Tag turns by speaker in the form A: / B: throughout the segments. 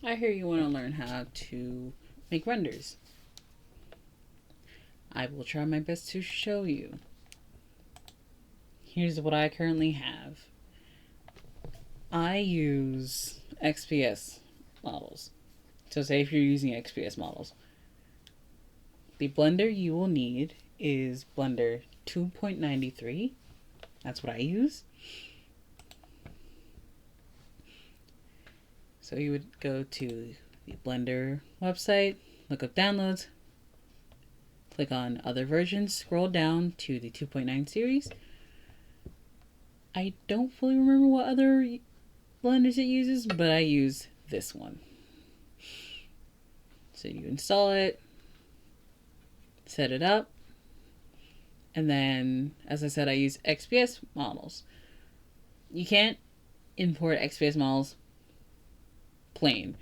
A: I hear you want to learn how to make renders. I will try my best to show you. Here's what I currently have. I use XPS models. So say if you're using XPS models, the Blender you will need is Blender 2.93. That's what I use. So you would go to the Blender website, look up downloads, click on other versions, scroll down to the 2.9 series. I don't fully remember what other blenders it uses, but I use this one. So you install it, set it up, and then, as I said, I use XPS models. You can't import XPS models plain.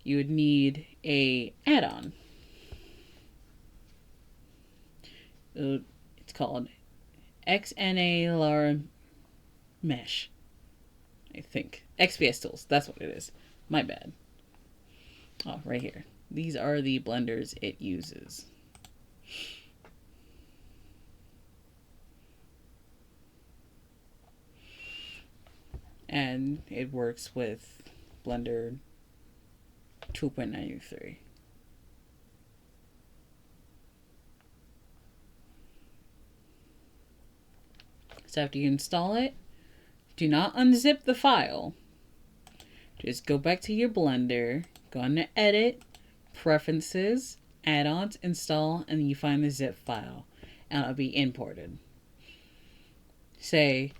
A: You would need a add-on. It's called XNA Mesh, I think. XPS Tools, that's what it is. My bad. Oh, right here. These are the blenders it uses. And it works with Blender 2.93. So after you install it, do not unzip the file. Just go back to your Blender, go into Edit, Preferences, Add-ons, Install, and then you find the zip file, and it'll be imported. Say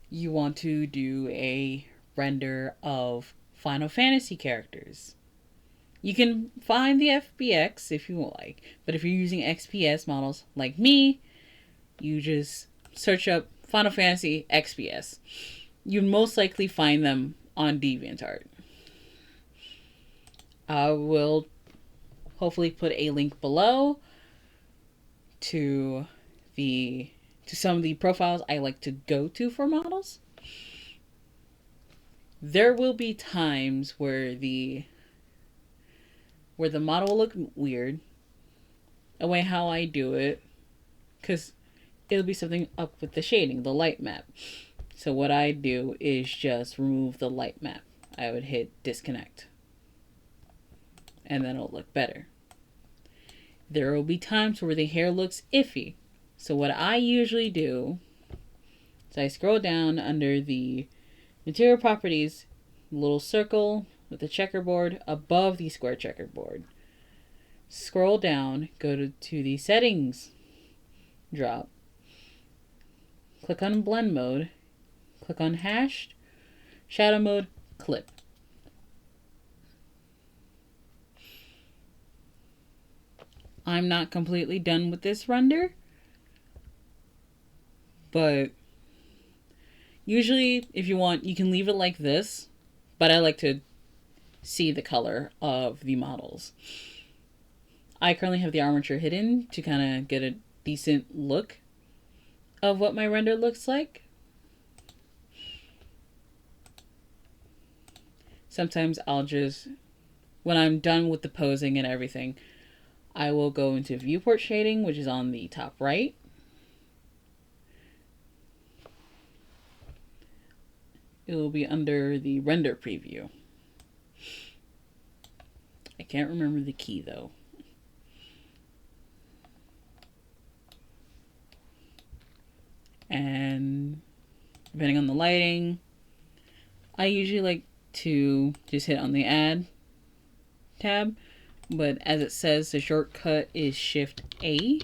A: you want to do a render of Final Fantasy characters. You can find the FBX if you like, but if you're using XPS models like me, you just search up Final Fantasy XPS. You'd most likely find them on DeviantArt. I will hopefully put a link below to some of the profiles I like to go to for models. There will be times where the model will look weird, the way how I do it, because it'll be something up with the shading, the light map. So what I do is just remove the light map. I would hit disconnect, and then it'll look better. There will be times where the hair looks iffy. So what I usually do is I scroll down under the material properties, little circle with the checkerboard above the square checkerboard. Scroll down, go to the settings drop, click on blend mode, click on hashed, shadow mode, clip. I'm not completely done with this render, but usually if you want, you can leave it like this, but I like to see the color of the models. I currently have the armature hidden to kind of get a decent look of what my render looks like. Sometimes I'll just, when I'm done with the posing and everything, I will go into viewport shading, which is on the top right. It will be under the render preview. I can't remember the key though. And depending on the lighting, I usually like to just hit on the add tab, but as it says, the shortcut is Shift A.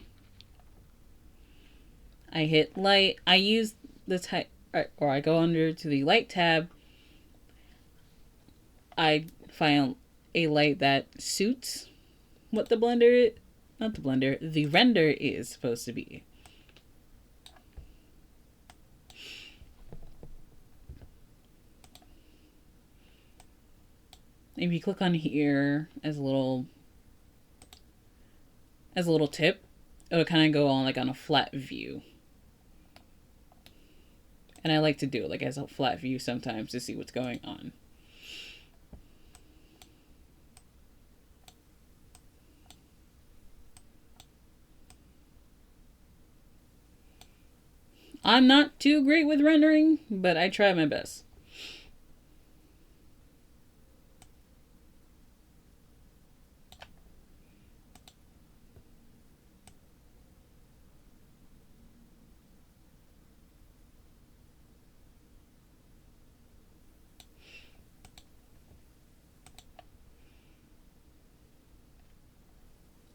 A: I hit light. I use the type, or I go under to the light tab. I find a light that suits what the blender, not the blender, the render is supposed to be. If you click on here as a little tip, it'll kind of go on like on a flat view. And I like to do it like as a flat view sometimes to see what's going on. I'm not too great with rendering, but I try my best.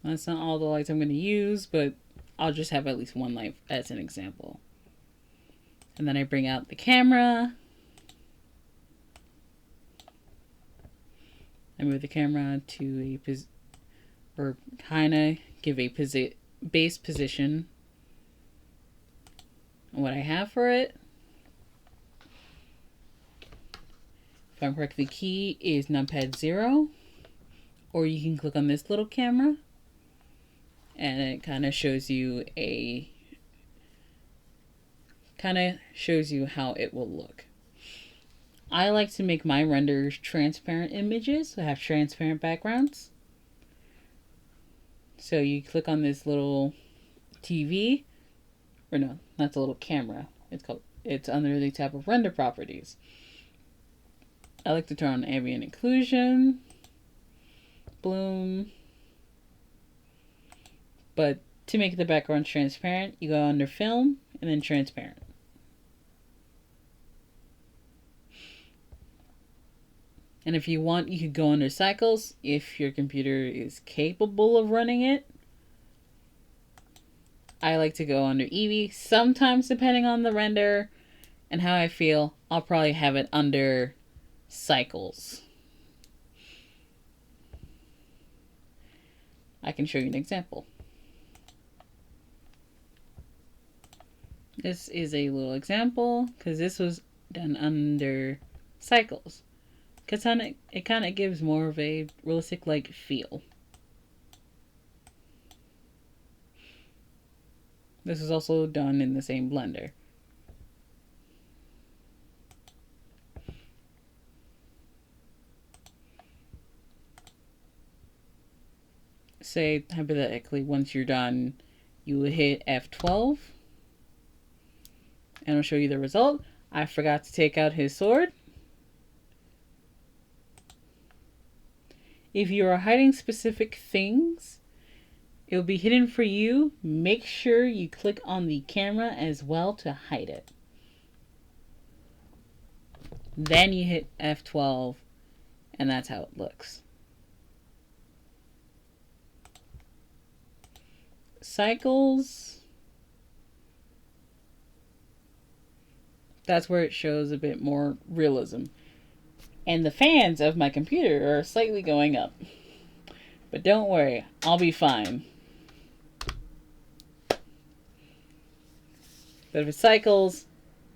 A: That's not all the lights I'm going to use, but I'll just have at least one light as an example. And then I bring out the camera. I move the camera to a or kind of give a base position. And what I have for it, if I'm correct, the key is numpad 0, or you can click on this little camera, and it kind of shows you how it will look. I like to make my renders transparent images, so have transparent backgrounds. So you click on this little TV, or no, not the little camera. It's under the tab of render properties. I like to turn on ambient occlusion, bloom, but to make the background transparent, you go under film and then transparent. And if you want, you could go under cycles if your computer is capable of running it. I like to go under Eevee. Sometimes, depending on the render and how I feel, I'll probably have it under cycles. I can show you an example. This is a little example because this was done under cycles. Because it kind of gives more of a realistic-like feel. This is also done in the same Blender. Say, hypothetically, once you're done, you would hit F12. And I'll show you the result. I forgot to take out his sword. If you are hiding specific things, it will be hidden for you. Make sure you click on the camera as well to hide it. Then you hit F12, and that's how it looks. Cycles. That's where it shows a bit more realism. And the fans of my computer are slightly going up. But don't worry, I'll be fine. But if it cycles,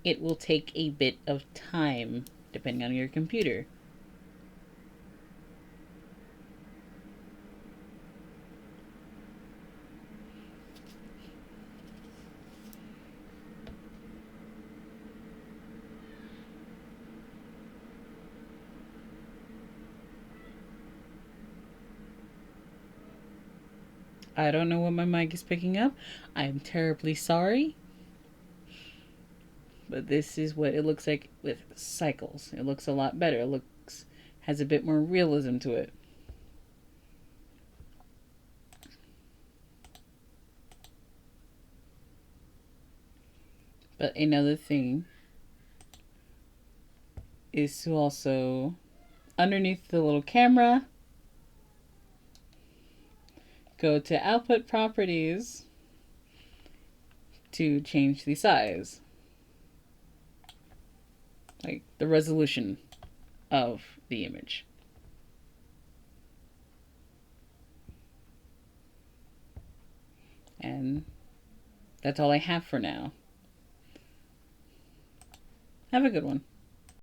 A: it will take a bit of time, depending on your computer. I don't know what my mic is picking up. I'm terribly sorry. But this is what it looks like with cycles. It looks a lot better. It has a bit more realism to it. But another thing is to also, underneath the little camera, go to output properties to change the size, like the resolution of the image. And that's all I have for now. Have a good one.